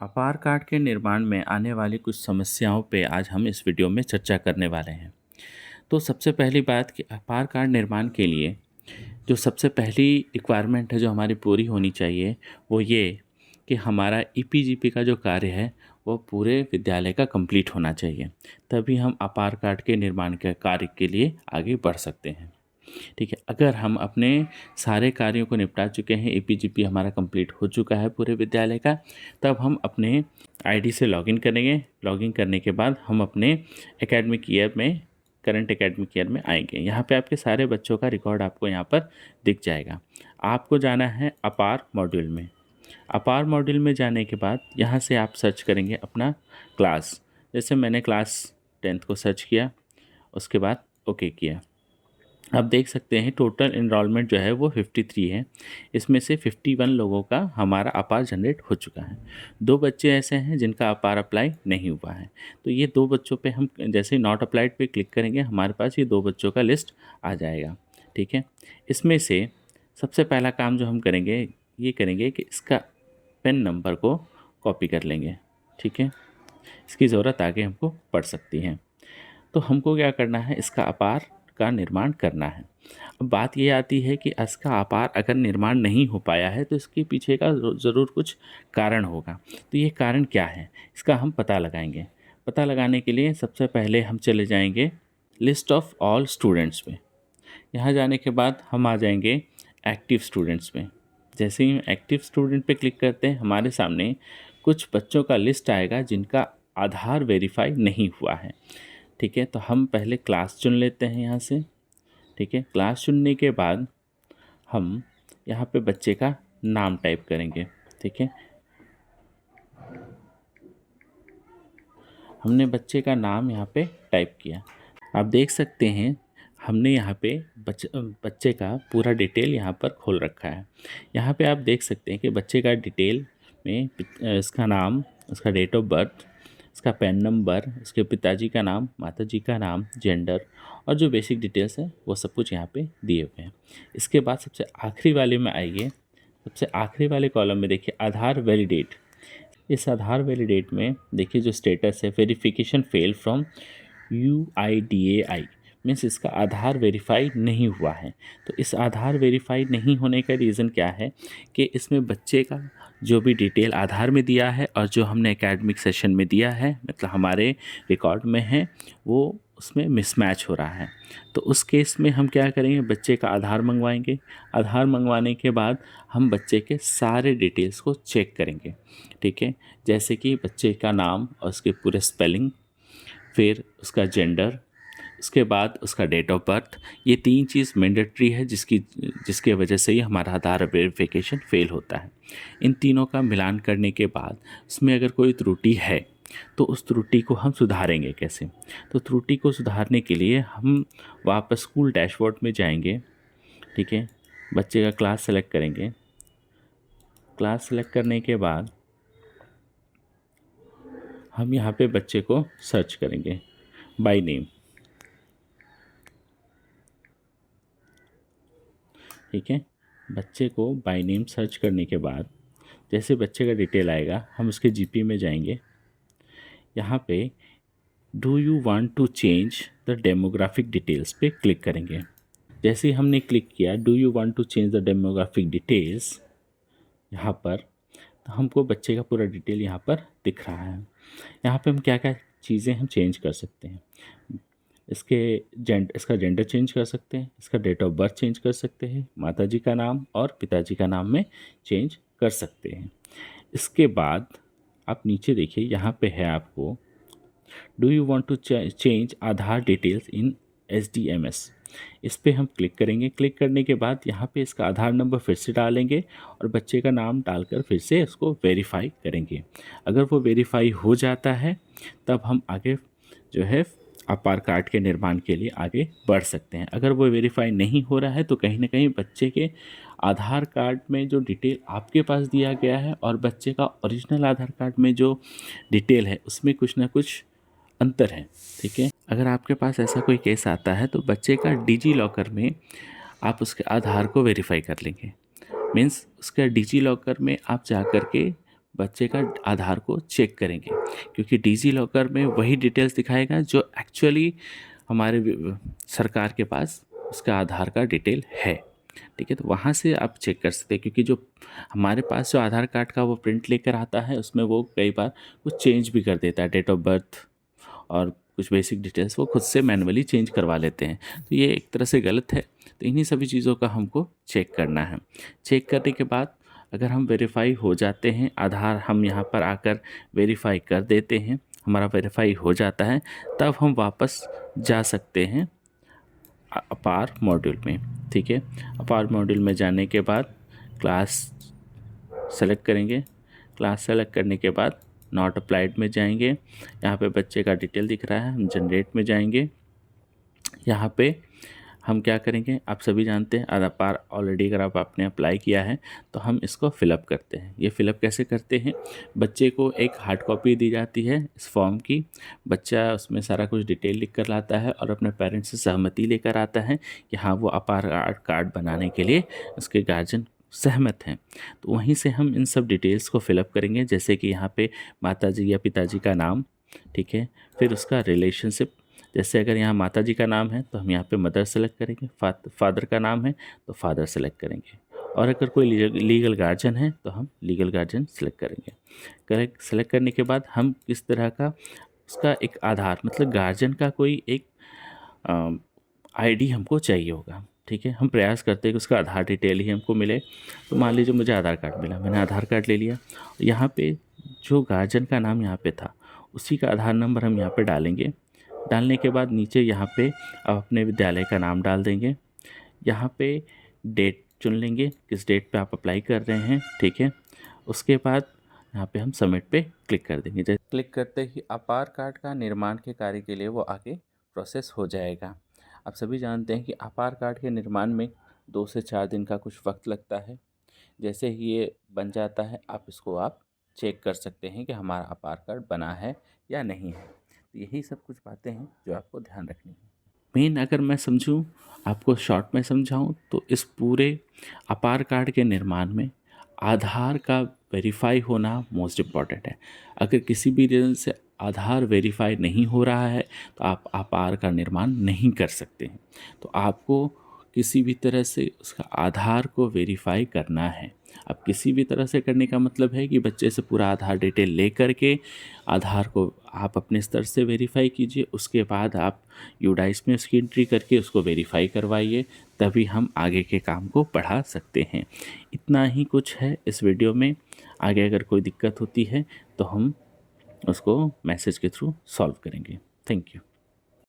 आधार card के निर्माण में आने वाली कुछ समस्याओं पे आज हम इस वीडियो में चर्चा करने वाले हैं। तो सबसे पहली बात कि आधार कार्ड निर्माण के लिए जो सबसे पहली रिक्वायरमेंट है जो हमारी पूरी होनी चाहिए, वो ये कि हमारा ईपीजीपी का जो कार्य है वो पूरे विद्यालय का कंप्लीट होना चाहिए। तभी हम आधार कार्ड के निर्माण के कार्य के लिए आगे बढ़ सकते हैं। ठीक है, अगर हम अपने सारे कार्यों को निपटा चुके हैं, एपीजीपी हमारा कंप्लीट हो चुका है पूरे विद्यालय का, तब हम अपने आईडी से लॉगिन करेंगे। लॉगिन करने के बाद हम अपने एकेडमिक ईयर में, करंट एकेडमिक ईयर में आएंगे। यहाँ पे आपके सारे बच्चों का रिकॉर्ड आपको यहाँ पर दिख जाएगा। आपको जाना है अपार मॉड्यूल में। अपार मॉड्यूल में जाने के बाद यहाँ से आप सर्च करेंगे अपना क्लास। जैसे मैंने क्लास 10th को सर्च किया, उसके बाद ओके किया। आप देख सकते हैं टोटल इनरोलमेंट जो है वो 53 है। इसमें से 51 लोगों का हमारा अपार जनरेट हो चुका है। 2 बच्चे ऐसे हैं जिनका अपार अप्लाई नहीं हुआ है। तो ये 2 बच्चों पे हम जैसे ही नॉट अप्लाइड पे क्लिक करेंगे, हमारे पास ये 2 बच्चों का लिस्ट आ जाएगा। ठीक है, इसमें से सबसे पहला काम जो हम करेंगे ये करेंगे कि इसका पेन नंबर को कॉपी कर लेंगे। ठीक है, इसकी ज़रूरत आगे हमको पड़ सकती है। तो हमको क्या करना है, इसका अपार का निर्माण करना है। अब बात ये आती है कि इसका अपार अगर निर्माण नहीं हो पाया है तो इसके पीछे का ज़रूर कुछ कारण होगा। तो ये कारण क्या है, इसका हम पता लगाएंगे। पता लगाने के लिए सबसे पहले हम चले जाएंगे लिस्ट ऑफ ऑल स्टूडेंट्स में। यहाँ जाने के बाद हम आ जाएंगे एक्टिव स्टूडेंट्स में। जैसे ही एक्टिव स्टूडेंट पे क्लिक करते हैं, हमारे सामने कुछ बच्चों का लिस्ट आएगा जिनका आधार वेरीफाई नहीं हुआ है। ठीक है, तो हम पहले क्लास चुन लेते हैं यहाँ से। ठीक है, क्लास चुनने के बाद हम यहाँ पे बच्चे का नाम टाइप करेंगे। ठीक है, हमने बच्चे का नाम यहाँ पे टाइप किया। आप देख सकते हैं हमने यहाँ पे बच्चे का पूरा डिटेल यहाँ पर खोल रखा है। यहाँ पे आप देख सकते हैं कि बच्चे का डिटेल में इसका नाम, उसका डेट ऑफ बर्थ, इसका पैन नंबर, इसके पिताजी का नाम, माताजी का नाम, जेंडर और जो बेसिक डिटेल्स हैं वो सब कुछ यहाँ पे दिए हुए हैं। इसके बाद सबसे आखिरी वाले में आइए। सबसे आखिरी वाले कॉलम में देखिए आधार वैलिडेट। इस आधार वैलिडेट में देखिए जो स्टेटस है, verification fell from UIDAI, means इसका आधार वेरीफाई नहीं हुआ है। तो इस आधार वेरीफाई नहीं होने का रीज़न क्या है कि इसमें बच्चे का जो भी डिटेल आधार में दिया है और जो हमने एकेडमिक सेशन में दिया है, मतलब हमारे रिकॉर्ड में है, वो उसमें मिसमैच हो रहा है। तो उस केस में हम क्या करेंगे, बच्चे का आधार मंगवाएंगे। आधार मंगवाने के बाद हम बच्चे के सारे डिटेल्स को चेक करेंगे। ठीक है, जैसे कि बच्चे का नाम और उसके पूरे स्पेलिंग, फिर उसका जेंडर, उसके बाद उसका डेट ऑफ बर्थ। ये 3 चीज़ मैंडेटरी है जिसके वजह से ही हमारा आधार वेरिफिकेशन फेल होता है। इन तीनों का मिलान करने के बाद उसमें अगर कोई त्रुटि है तो उस त्रुटि को हम सुधारेंगे कैसे। तो त्रुटि को सुधारने के लिए हम वापस स्कूल डैशबोर्ड में जाएंगे। ठीक है, बच्चे का क्लास सेलेक्ट करेंगे। क्लास सेलेक्ट करने के बाद हम यहाँ पे बच्चे को सर्च करेंगे बाय नेम। ठीक है, बच्चे को बाय नेम सर्च करने के बाद जैसे बच्चे का डिटेल आएगा, हम उसके जीपी में जाएंगे। यहाँ पे do you want to change the demographic details पे क्लिक करेंगे। जैसे ही हमने क्लिक किया do you want to change the demographic details, यहाँ पर तो हमको बच्चे का पूरा डिटेल यहाँ पर दिख रहा है। यहाँ पे हम क्या क्या चीज़ें हम चेंज कर सकते हैं, इसका जेंडर चेंज कर सकते हैं, इसका डेट ऑफ बर्थ चेंज कर सकते हैं, माताजी का नाम और पिताजी का नाम में चेंज कर सकते हैं। इसके बाद आप नीचे देखिए, यहाँ पे है आपको do you want to change Aadhaar details in SDMS। इस पर हम क्लिक करेंगे। क्लिक करने के बाद यहाँ पे इसका आधार नंबर फिर से डालेंगे और बच्चे का नाम डालकर फिर से इसको वेरीफाई करेंगे। अगर वो वेरीफाई हो जाता है तब हम आगे जो है आधार कार्ड के निर्माण के लिए आगे बढ़ सकते हैं। अगर वो वेरीफाई नहीं हो रहा है तो कहीं ना कहीं बच्चे के आधार कार्ड में जो डिटेल आपके पास दिया गया है और बच्चे का ओरिजिनल आधार कार्ड में जो डिटेल है उसमें कुछ ना कुछ अंतर है। ठीक है, अगर आपके पास ऐसा कोई केस आता है तो बच्चे का डिजी लॉकर में आप उसके आधार को वेरीफाई कर लेंगे। मीन्स उसका डिजी लॉकर में आप जा कर के बच्चे का आधार को चेक करेंगे, क्योंकि डिजी लॉकर में वही डिटेल्स दिखाएगा जो एक्चुअली हमारे सरकार के पास उसका आधार का डिटेल है। ठीक है, तो वहाँ से आप चेक कर सकते हैं, क्योंकि जो हमारे पास जो आधार कार्ड का वो प्रिंट लेकर आता है उसमें वो कई बार कुछ चेंज भी कर देता है, डेट ऑफ बर्थ और कुछ बेसिक डिटेल्स वो खुद से मैनुअली चेंज करवा लेते हैं। तो ये एक तरह से गलत है। तो इन्हीं सभी चीज़ों का हमको चेक करना है। चेक करने के बाद अगर हम वेरीफाई हो जाते हैं, आधार हम यहाँ पर आकर वेरीफाई कर देते हैं, हमारा वेरीफाई हो जाता है, तब हम वापस जा सकते हैं अपार मॉड्यूल में। ठीक है, अपार मॉड्यूल में जाने के बाद क्लास सेलेक्ट करेंगे। क्लास सेलेक्ट करने के बाद नॉट अप्लाइड में जाएंगे। यहाँ पे बच्चे का डिटेल दिख रहा है, हम जनरेट में जाएंगे। यहाँ पे हम क्या करेंगे, आप सभी जानते हैं आधार पार ऑलरेडी अगर आपने अप्लाई किया है तो हम इसको फिलअप करते हैं। ये फिलअप कैसे करते हैं, बच्चे को एक हार्ड कॉपी दी जाती है इस फॉर्म की। बच्चा उसमें सारा कुछ डिटेल लिख कर लाता है और अपने पेरेंट्स से सहमति लेकर आता है कि हाँ वो अपार कार्ड बनाने के लिए उसके गार्जियन सहमत हैं। तो वहीं से हम इन सब डिटेल्स को फिलअप करेंगे, जैसे कि यहाँ पे माताजी या पिताजी का नाम, ठीक है, फिर उसका रिलेशनशिप। जैसे अगर यहाँ माताजी का नाम है तो हम यहाँ पे मदर सेलेक्ट करेंगे, फादर का नाम है तो फादर सेलेक्ट करेंगे, और अगर कोई लीगल गार्जियन है तो हम लीगल गार्जियन सेलेक्ट करेंगे। करेक्ट सेलेक्ट करने के बाद हम किस तरह का उसका एक आधार, मतलब गार्जियन का कोई एक आईडी हमको चाहिए होगा। ठीक है, हम प्रयास करते हैं कि उसका आधार डिटेल ही हमको मिले। तो मान लीजिए मुझे आधार कार्ड मिला, मैंने आधार कार्ड ले लिया। यहाँ पे जो गार्जियन का नाम यहाँ पे था उसी का आधार नंबर हम यहाँ पे डालेंगे। डालने के बाद नीचे यहाँ पे आप अपने विद्यालय का नाम डाल देंगे। यहाँ पे डेट चुन लेंगे, किस डेट पे आप अप्लाई कर रहे हैं। ठीक है, उसके बाद यहाँ पे हम सबमिट पे क्लिक कर देंगे। जैसे क्लिक करते ही अपार कार्ड का निर्माण के कार्य के लिए वो आगे प्रोसेस हो जाएगा। आप सभी जानते हैं कि अपार कार्ड के निर्माण में 2 से 4 दिन का कुछ वक्त लगता है। जैसे ही ये बन जाता है आप चेक कर सकते हैं कि हमारा अपार कार्ड बना है या नहीं है। तो यही सब कुछ बातें हैं जो आपको ध्यान रखनी है। मेन अगर मैं समझूं, आपको शॉर्ट में समझाऊं, तो इस पूरे अपार कार्ड के निर्माण में आधार का वेरीफाई होना मोस्ट इम्पॉर्टेंट है। अगर किसी भी रीज़न से आधार वेरीफाई नहीं हो रहा है तो आप अपार का निर्माण नहीं कर सकते हैं। तो आपको किसी भी तरह से उसका आधार को वेरीफाई करना है। अब किसी भी तरह से करने का मतलब है कि बच्चे से पूरा आधार डिटेल ले करके आधार को आप अपने स्तर से वेरीफाई कीजिए। उसके बाद आप यूडाइस में उसकी एंट्री करके उसको वेरीफाई करवाइए, तभी हम आगे के काम को बढ़ा सकते हैं। इतना ही कुछ है इस वीडियो में। आगे अगर कोई दिक्कत होती है तो हम उसको मैसेज के थ्रू सॉल्व करेंगे। Thank you.